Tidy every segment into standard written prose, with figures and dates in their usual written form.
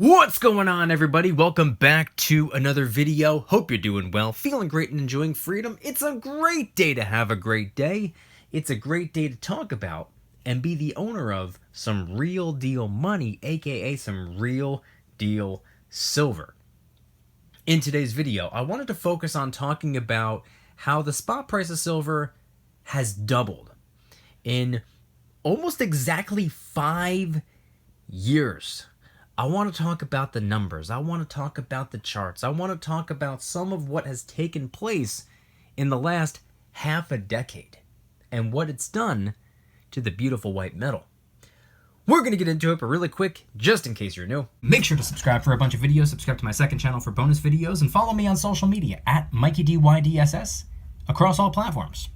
What's going on, everybody? Welcome back to another video. Hope you're doing well, feeling great and enjoying freedom. It's a great day to have a great day. It's a great day to talk about and be the owner of some real deal money, aka some real deal silver. In today's video, I wanted to focus on talking about how the spot price of silver has doubled in almost exactly 5 years. I want to talk about the numbers. I want to talk about the charts. I want to talk about some of what has taken place in the last half a decade and what it's done to the beautiful white metal. We're going to get into it, but really quick, just in case you're new, make sure to subscribe for a bunch of videos, subscribe to my second channel for bonus videos, and follow me on social media at Mykie DYDSS across all platforms.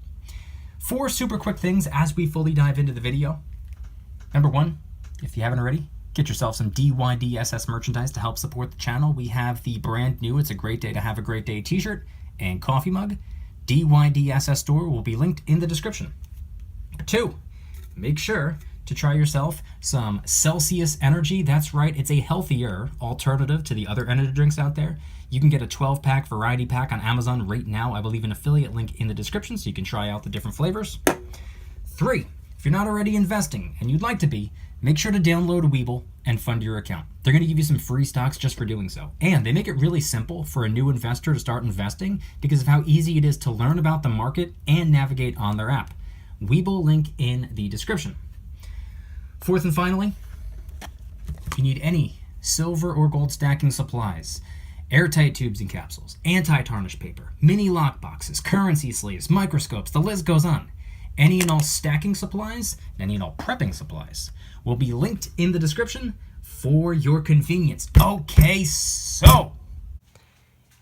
4 super quick things as we fully dive into the video. Number 1, if you haven't already, get yourself some DYDSS merchandise to help support the channel. We have the brand new It's a Great Day to Have a Great Day t-shirt and coffee mug. DYDSS store will be linked in the description. 2, make sure to try yourself some Celsius Energy. That's right, it's a healthier alternative to the other energy drinks out there. You can get a 12-pack variety pack on Amazon right now. I will leave an affiliate link in the description so you can try out the different flavors. 3, if you're not already investing and you'd like to be, make sure to download Webull and fund your account. They're going to give you some free stocks just for doing so. And they make it really simple for a new investor to start investing because of how easy it is to learn about the market and navigate on their app. Webull link in the description. 4th and finally, if you need any silver or gold stacking supplies, airtight tubes and capsules, anti-tarnish paper, mini lock boxes, currency sleeves, microscopes, the list goes on. Any and all stacking supplies, any and all prepping supplies will be linked in the description for your convenience. Okay, so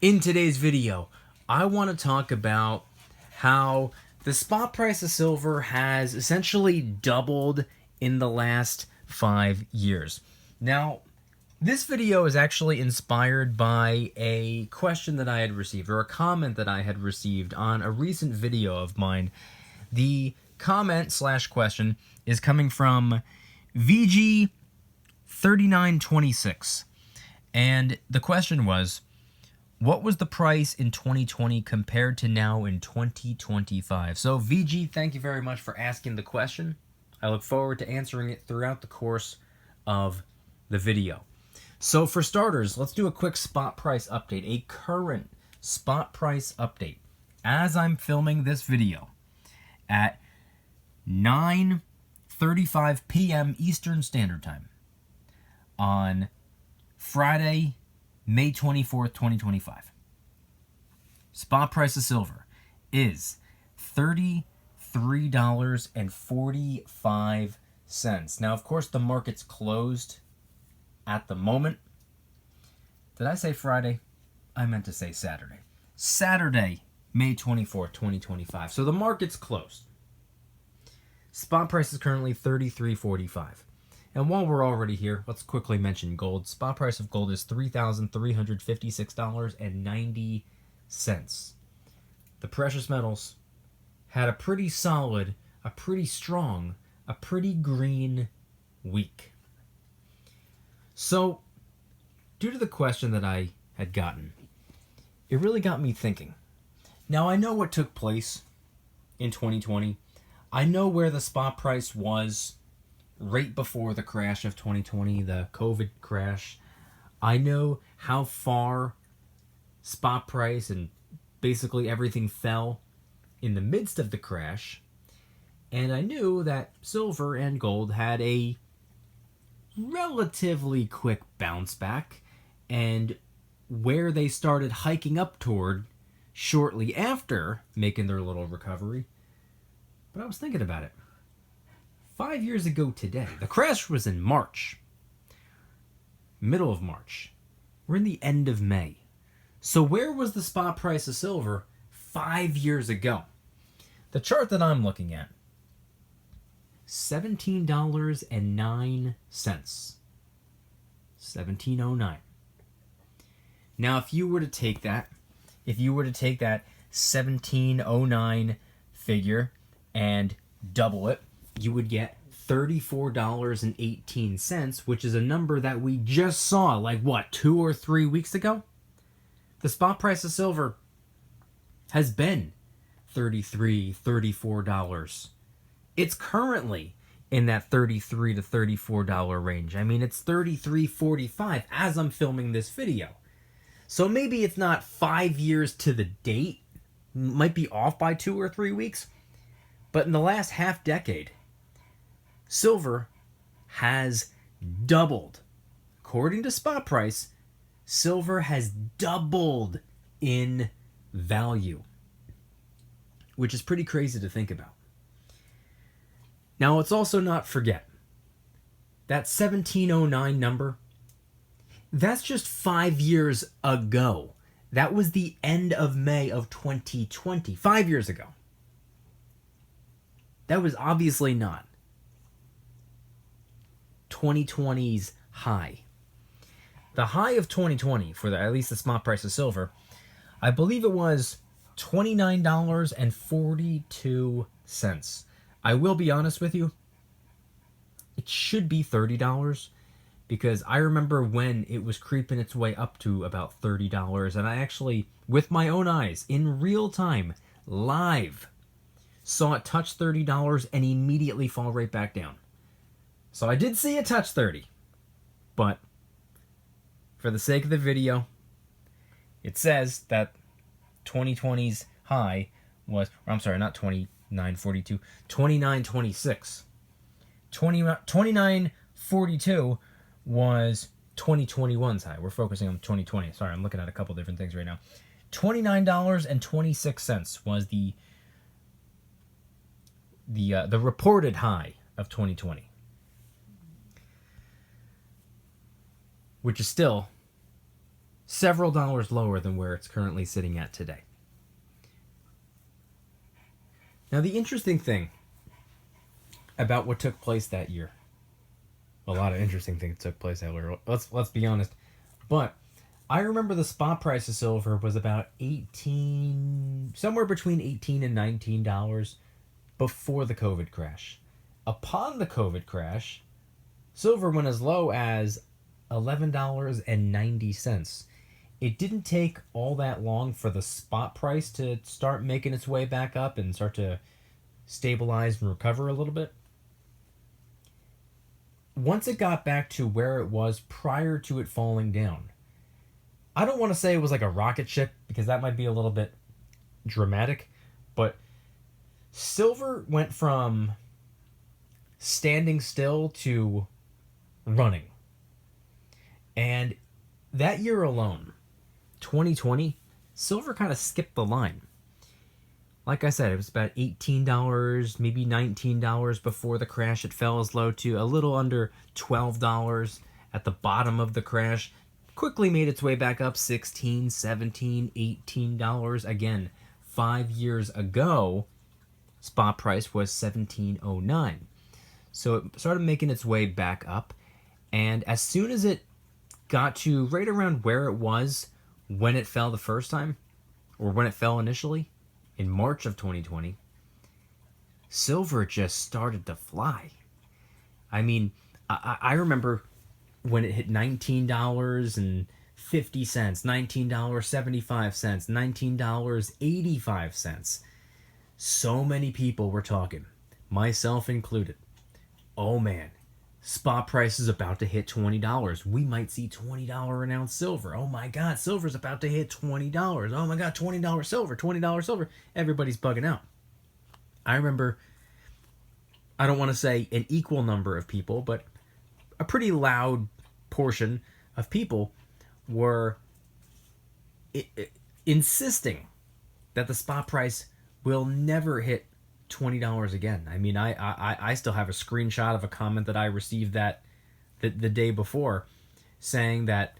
in today's video, I want to talk about how the spot price of silver has essentially doubled in the last 5 years. Now, this video is actually inspired by a question that I had received, or a comment that I had received on a recent video of mine. The comment/question is coming from VG3926, and the question was, what was the price in 2020 compared to now in 2025? So VG, thank you very much for asking the question. I look forward to answering it throughout the course of the video. So for starters, let's do a quick spot price update, a current spot price update. As I'm filming this video at 9:35 p.m. Eastern Standard Time on Friday, May 24th, 2025. Spot price of silver is $33.45. Now, of course, the market's closed at the moment. Did I say Friday? I meant to say Saturday. Saturday, May 24th, 2025. So the market's closed. Spot price is currently $33.45. And while we're already here, let's quickly mention gold. Spot price of gold is $3,356.90. The precious metals had a pretty solid, a pretty strong, a pretty green week. So, due to the question that I had gotten, it really got me thinking. Now, I know what took place in 2020. I know where the spot price was right before the crash of 2020, the COVID crash. I know how far spot price and basically everything fell in the midst of the crash. And I knew that silver and gold had a relatively quick bounce back, and where they started hiking up toward shortly after making their little recovery. But I was thinking about it. 5 years ago today, the crash was in March. Middle of March. We're in the end of May. So where was the spot price of silver 5 years ago? The chart that I'm looking at, $17.09. $17.09. Now, if you were to take that $17.09 figure and double it, you would get $34.18, which is a number that we just saw, like what, 2 or 3 weeks ago? The spot price of silver has been $33, $34. It's currently in that $33 to $34 range. I mean, it's $33.45 as I'm filming this video. So maybe it's not 5 years to the date, might be off by 2 or 3 weeks, but in the last half decade, silver has doubled. According to spot price, silver has doubled in value, which is pretty crazy to think about. Now, let's also not forget that 1709 number, that's just 5 years ago. That was the end of May of 2020, 5 years ago. That was obviously not 2020's high. The high of 2020, for at least the spot price of silver, I believe it was $29.42. I will be honest with you, it should be $30, because I remember when it was creeping its way up to about $30, and I actually, with my own eyes, in real time, live, saw it touch $30 and immediately fall right back down. So I did see it touch 30, but for the sake of the video, it says that 2020's high was, or I'm sorry, not 29.42, 29.26. 29.42 was 2021's high. We're focusing on 2020. Sorry, I'm looking at a couple different things right now. $29.26 was the reported high of 2020, which is still several dollars lower than where it's currently sitting at today. Now, the interesting thing about what took place that year, a lot of interesting things took place that year, let's be honest, but I remember the spot price of silver was about somewhere between $18 and $19 before the COVID crash. Upon the COVID crash, silver went as low as $11.90. It didn't take all that long for the spot price to start making its way back up and start to stabilize and recover a little bit. Once it got back to where it was prior to it falling down, I don't want to say it was like a rocket ship, because that might be a little bit dramatic, but silver went from standing still to running. And that year alone, 2020, silver kind of skipped the line. Like I said, it was about $18, maybe $19 before the crash. It fell as low to a little under $12 at the bottom of the crash. Quickly made its way back up, $16, $17, $18. Again, 5 years ago, spot price was $17.09. So it started making its way back up. And as soon as it got to right around where it was when it fell the first time, or when it fell initially, in March of 2020, silver just started to fly. I mean, I remember when it hit $19.50, $19.75, $19.85. So many people were talking, myself included. Oh man, spot price is about to hit $20. We might see $20 an ounce silver. Oh my God, silver's about to hit $20. Oh my God, $20 silver, $20 silver. Everybody's bugging out. I remember, I don't want to say an equal number of people, but a pretty loud portion of people were insisting that the spot price will never hit $20 again. I mean, I still have a screenshot of a comment that I received the day before saying that,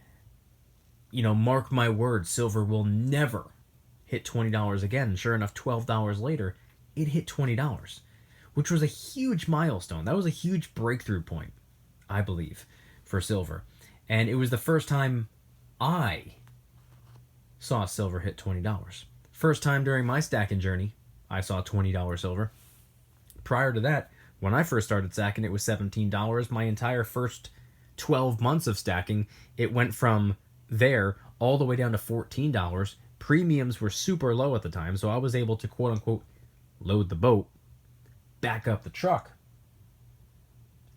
you know, mark my words, silver will never hit $20 again. And sure enough, $12 later, it hit $20, which was a huge milestone. That was a huge breakthrough point, I believe, for silver. And it was the first time I saw silver hit $20. First time during my stacking journey, I saw $20 silver. Prior to that, When I first started stacking, it was $17. My entire first 12 months of stacking, it went from there all the way down to $14. Premiums were super low at the time, so I was able to quote unquote load the boat, back up the truck,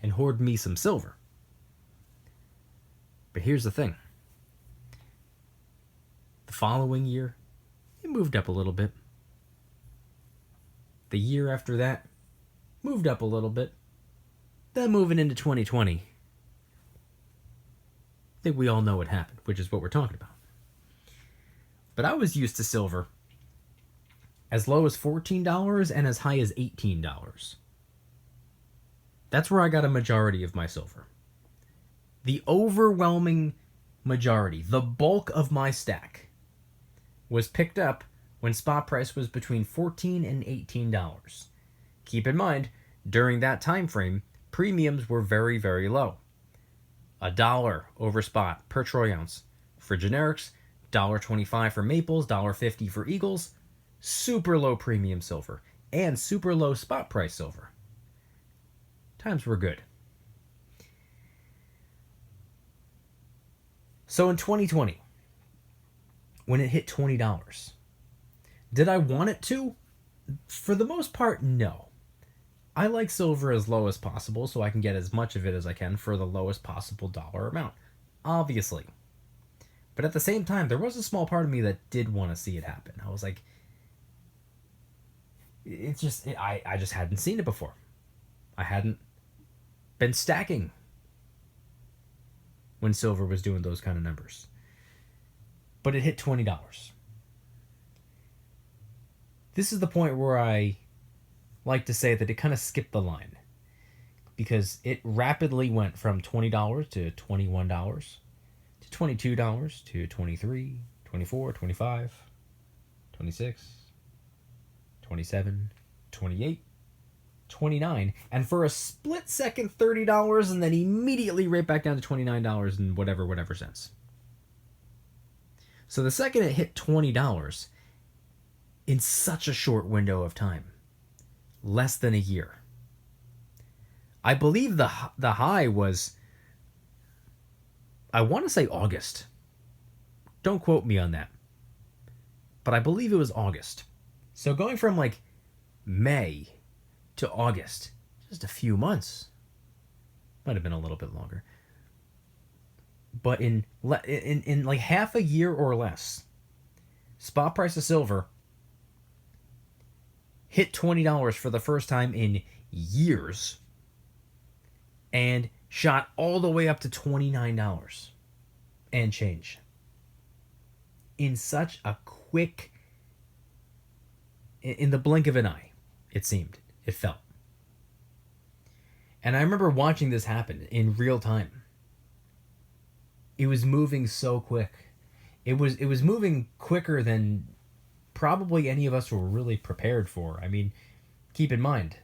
and hoard me some silver. But here's the thing. The following year, it moved up a little bit. The year after that, moved up a little bit. Then moving into 2020, I think we all know what happened, which is what we're talking about. But I was used to silver as low as $14 and as high as $18. That's where I got a majority of my silver. The overwhelming majority, the bulk of my stack, was picked up when spot price was between $14 and $18. Keep in mind, during that time frame, premiums were very, very low. $1 over spot per troy ounce for generics, $1.25 for maples, $1.50 for eagles, super low premium silver, and super low spot price silver. Times were good. So in 2020, when it hit $20, did I want it to? For the most part, no. I like silver as low as possible so I can get as much of it as I can for the lowest possible dollar amount, obviously. But at the same time, there was a small part of me that did want to see it happen. I was like, I just hadn't seen it before. I hadn't been stacking when silver was doing those kind of numbers. But it hit $20. This is the point where I like to say that it kind of skipped the line, because it rapidly went from $20 to $21 to $22 to $23, $24, $25, $26, $27, $28, $29, and for a split second $30, and then immediately right back down to $29 and whatever cents. So the second it hit $20 in such a short window of time, less than a year, I believe the high was, I want to say August. Don't quote me on that, but I believe it was August. So going from like May to August, just a few months, might have been a little bit longer, but in like half a year or less, spot price of silver hit $20 for the first time in years and shot all the way up to $29 and change in such a quick, in the blink of an eye, it seemed, it felt. And I remember watching this happen in real time. It was moving so quick. It was moving quicker than probably any of us were really prepared for. I mean, keep in mind,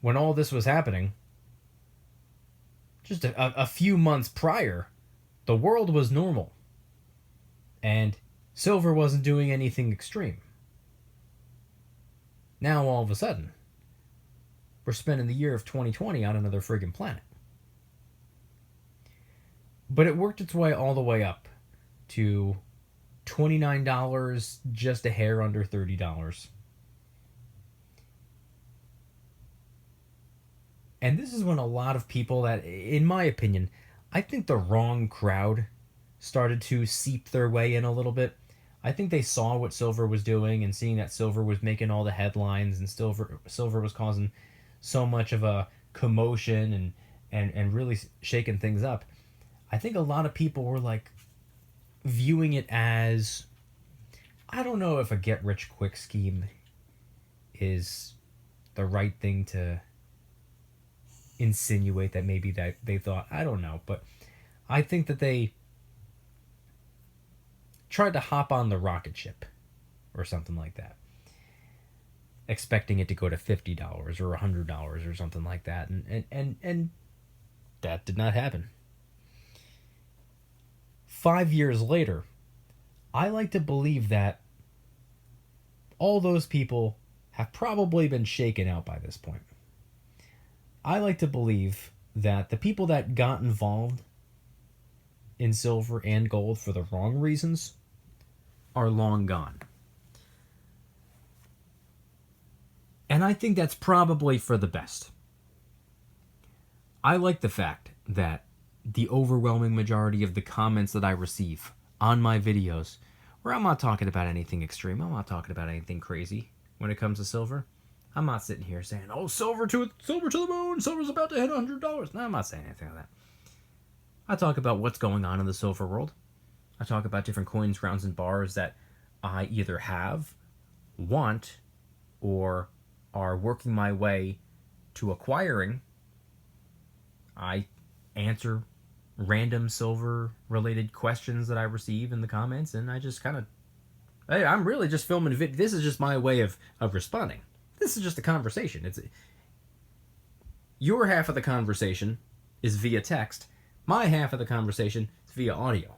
when all this was happening, just a few months prior, the world was normal. And silver wasn't doing anything extreme. Now, all of a sudden, we're spending the year of 2020 on another friggin' planet. But it worked its way all the way up to $29, just a hair under $30. And this is when a lot of people that, in my opinion, I think the wrong crowd started to seep their way in a little bit. I think they saw what silver was doing, and seeing that silver was making all the headlines and silver was causing so much of a commotion and really shaking things up. I think a lot of people were like viewing it as, I don't know if a get-rich-quick scheme is the right thing to insinuate that maybe that they thought. I don't know, but I think that they tried to hop on the rocket ship or something like that, expecting it to go to $50 or $100 or something like that, and that did not happen. 5 years later, I like to believe that all those people have probably been shaken out by this point. I like to believe that the people that got involved in silver and gold for the wrong reasons are long gone. And I think that's probably for the best. I like the fact that the overwhelming majority of the comments that I receive on my videos, where I'm not talking about anything extreme, I'm not talking about anything crazy when it comes to silver. I'm not sitting here saying, oh, silver to the moon, silver's about to hit $100. No, I'm not saying anything like that. I talk about what's going on in the silver world. I talk about different coins, rounds, and bars that I either have, want, or are working my way to acquiring. I answer random silver related questions that I receive in the comments, and I just kind of, hey, I'm really just filming a video. This is just my way of responding. This is just a conversation. It's your half of the conversation is via text. My half of the conversation is via audio.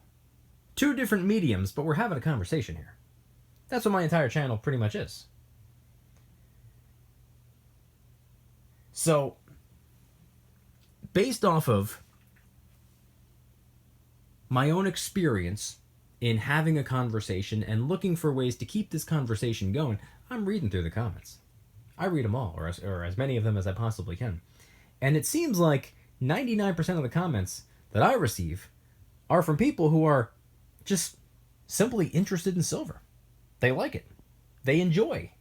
Two different mediums, but we're having a conversation here. That's what my entire channel pretty much is. So, based off of my own experience in having a conversation and looking for ways to keep this conversation going, I'm reading through the comments. I read them all, or as many of them as I possibly can. And it seems like 99% of the comments that I receive are from people who are just simply interested in silver. They like it. They enjoy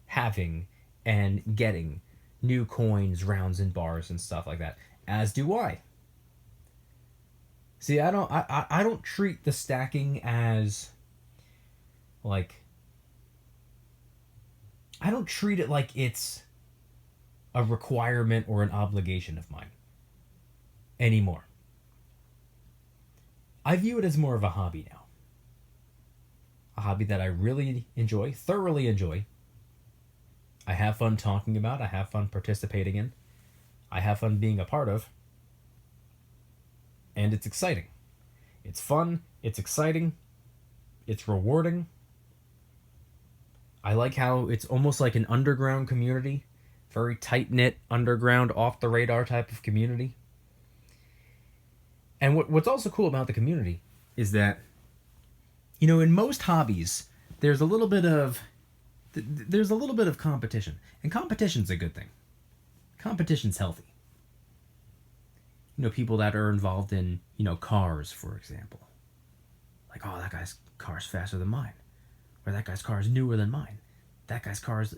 having and getting new coins, rounds, and bars and stuff like that. As do I. See, I don't treat the stacking as like, I don't treat it like it's a requirement or an obligation of mine anymore. I view it as more of a hobby now. A hobby that I really enjoy, thoroughly enjoy. I have fun talking about, I have fun participating in, I have fun being a part of. And it's exciting. It's fun, it's exciting, it's rewarding. I like how it's almost like an underground community, very tight-knit, underground, off-the-radar type of community. And what's also cool about the community is that, you know, in most hobbies, there's a little bit of competition. And competition's a good thing. Competition's healthy. You know, people that are involved in, you know, cars, for example. Like, oh, that guy's car's faster than mine. Or that guy's car is newer than mine. That guy's car is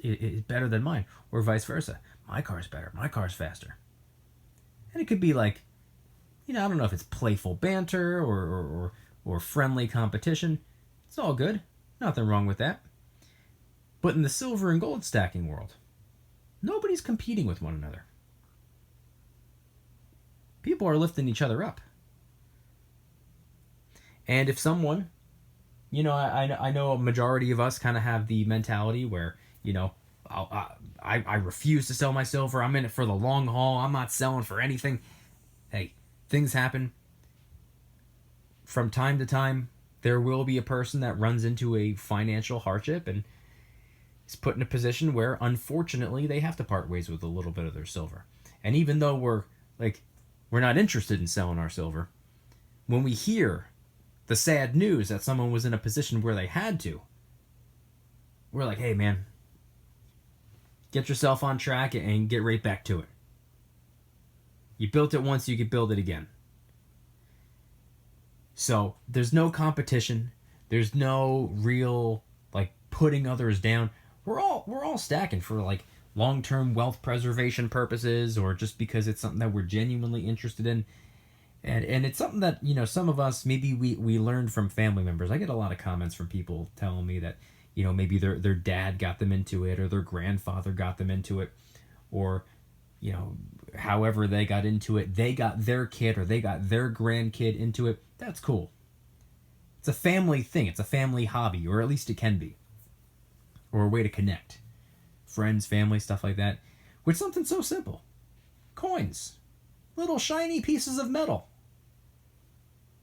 better than mine. Or vice versa. My car's better. My car's faster. And it could be like, you know, I don't know if it's playful banter or friendly competition. It's all good. Nothing wrong with that. But in the silver and gold stacking world, nobody's competing with one another. People are lifting each other up. And if someone, you know, I know a majority of us kind of have the mentality where, you know, I refuse to sell my silver. I'm in it for the long haul. I'm not selling for anything. Hey, things happen. From time to time, there will be a person that runs into a financial hardship and is put in a position where, unfortunately, they have to part ways with a little bit of their silver. And even though we're not interested in selling our silver, when we hear the sad news that someone was in a position where they had to, we're like, hey, man, get yourself on track and get right back to it. You built it once, you can build it again. So there's no competition. There's no real, like, putting others down. We're all stacking for, like, long-term wealth preservation purposes, or just because it's something that we're genuinely interested in. And it's something that, you know, some of us, maybe we learned from family members. I get a lot of comments from people telling me that, you know, maybe their dad got them into it, or their grandfather got them into it, or, you know, however they got into it, they got their kid or they got their grandkid into it. That's cool. It's a family thing. It's a family hobby, or at least it can be. Or a way to connect. Friends, family, stuff like that. With something so simple. Coins. Little shiny pieces of metal.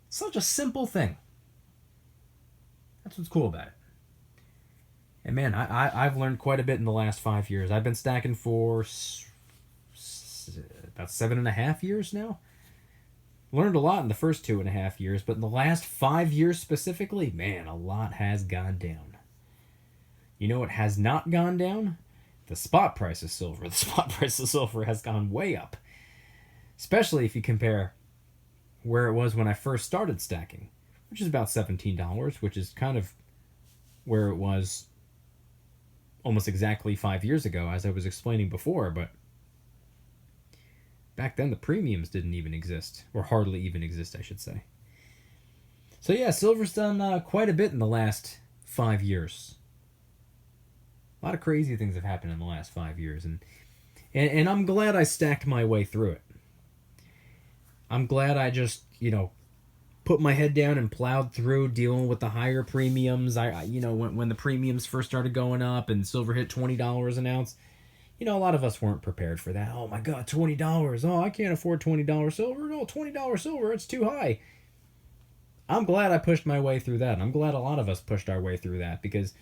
Such a simple thing. That's what's cool about it. And man, I've learned quite a bit in the last 5 years. I've been stacking for about 7.5 years now. Learned a lot in the first 2.5 years, but in the last 5 years specifically, man, a lot has gone down. You know what has not gone down? The spot price of silver. The spot price of silver has gone way up. Especially if you compare where it was when I first started stacking, which is about $17, which is kind of where it was almost exactly 5 years ago, as I was explaining before, but back then the premiums didn't even exist, or hardly even exist, I should say. So yeah, silver's done quite a bit in the last 5 years. A lot of crazy things have happened in the last 5 years, and I'm glad I stacked my way through it. I'm glad I just, put my head down and plowed through dealing with the higher premiums. When the premiums first started going up and silver hit $20 an ounce, a lot of us weren't prepared for that. Oh my God, $20. Oh, I can't afford $20 silver. No, $20 silver, it's too high. I'm glad I pushed my way through that. I'm glad a lot of us pushed our way through that because,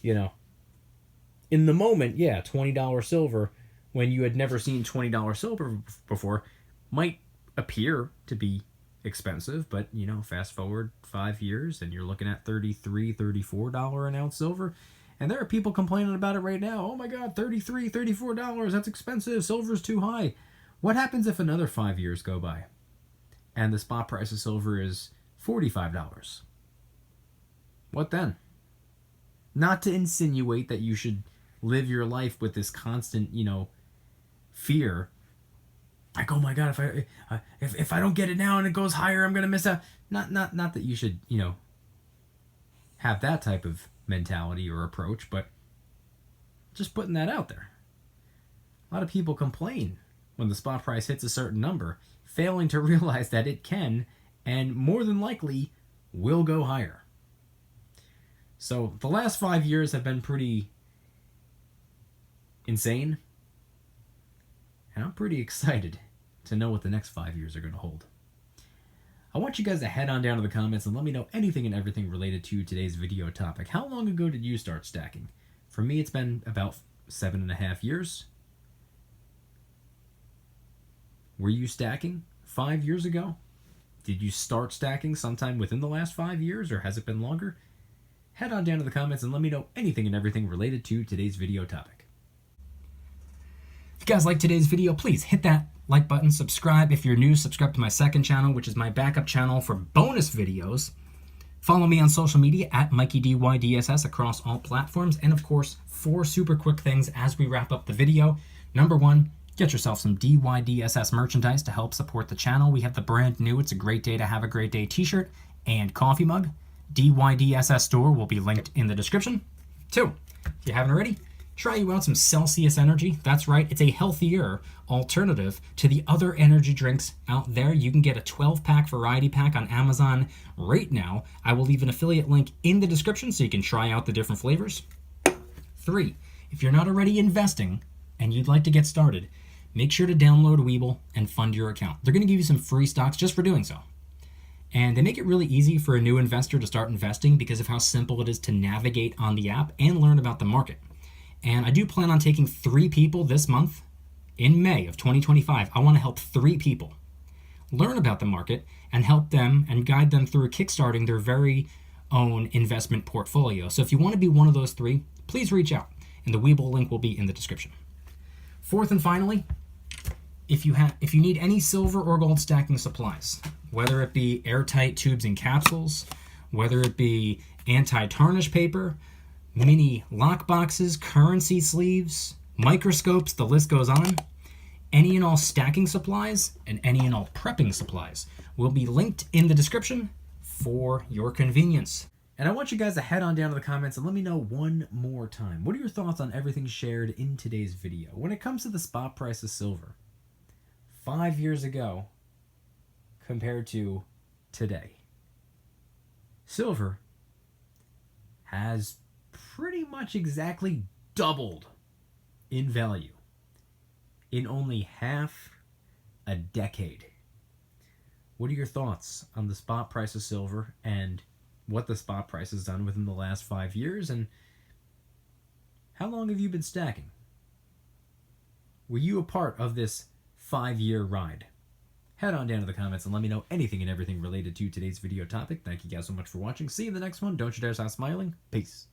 in the moment, yeah, $20 silver, when you had never seen $20 silver before, might appear to be expensive, but fast forward 5 years and you're looking at $33, $34 an ounce silver, and there are people complaining about it right now. Oh my God, $33, $34, that's expensive, silver's too high. What happens if another 5 years go by and the spot price of silver is $45? What then? Not to insinuate that you should live your life with this constant, fear. Like, oh my God, if I don't get it now and it goes higher, I'm gonna miss out. Not that you should, have that type of mentality or approach, but just putting that out there. A lot of people complain when the spot price hits a certain number, failing to realize that it can and more than likely will go higher. So the last 5 years have been pretty insane, and I'm pretty excited to know what the next 5 years are going to hold. I want you guys to head on down to the comments and let me know anything and everything related to today's video topic. How long ago did you start stacking? For me, it's been about 7.5 years. Were you stacking 5 years ago? Did you start stacking sometime within the last 5 years, or has it been longer? Head on down to the comments and let me know anything and everything related to today's video topic. If you guys like today's video, please hit that like button, subscribe. If you're new, subscribe to my second channel, which is my backup channel for bonus videos. Follow me on social media at Mykie DYDSS across all platforms. And of course, 4 super quick things as we wrap up the video. Number 1, get yourself some DYDSS merchandise to help support the channel. We have the brand new It's a Great Day to Have a Great Day t-shirt and coffee mug. DYDSS store will be linked in the description. 2, if you haven't already, try you out some Celsius Energy. That's right, it's a healthier alternative to the other energy drinks out there. You can get a 12-pack variety pack on Amazon right now. I will leave an affiliate link in the description so you can try out the different flavors. 3, if you're not already investing and you'd like to get started, make sure to download Webull and fund your account. They're going to give you some free stocks just for doing so. And they make it really easy for a new investor to start investing because of how simple it is to navigate on the app and learn about the market. And I do plan on taking 3 people this month in May of 2025. I want to help 3 people learn about the market and help them and guide them through kickstarting their very own investment portfolio. So if you want to be one of those 3, please reach out, and the Webull link will be in the description. 4th and finally, if you need any silver or gold stacking supplies, whether it be airtight tubes and capsules, whether it be anti-tarnish paper, mini lock boxes, currency sleeves, microscopes, the list goes on. Any and all stacking supplies and any and all prepping supplies will be linked in the description for your convenience. And I want you guys to head on down to the comments and let me know one more time. What are your thoughts on everything shared in today's video? When it comes to the spot price of silver, 5 years ago compared to today, silver has pretty much exactly doubled in value in only half a decade. What are your thoughts on the spot price of silver and what the spot price has done within the last 5 years, and how long have you been stacking? Were you a part of this 5-year ride? Head on down to the comments and let me know anything and everything related to today's video topic. Thank you guys so much for watching. See you in the next one. Don't you dare stop smiling. Peace.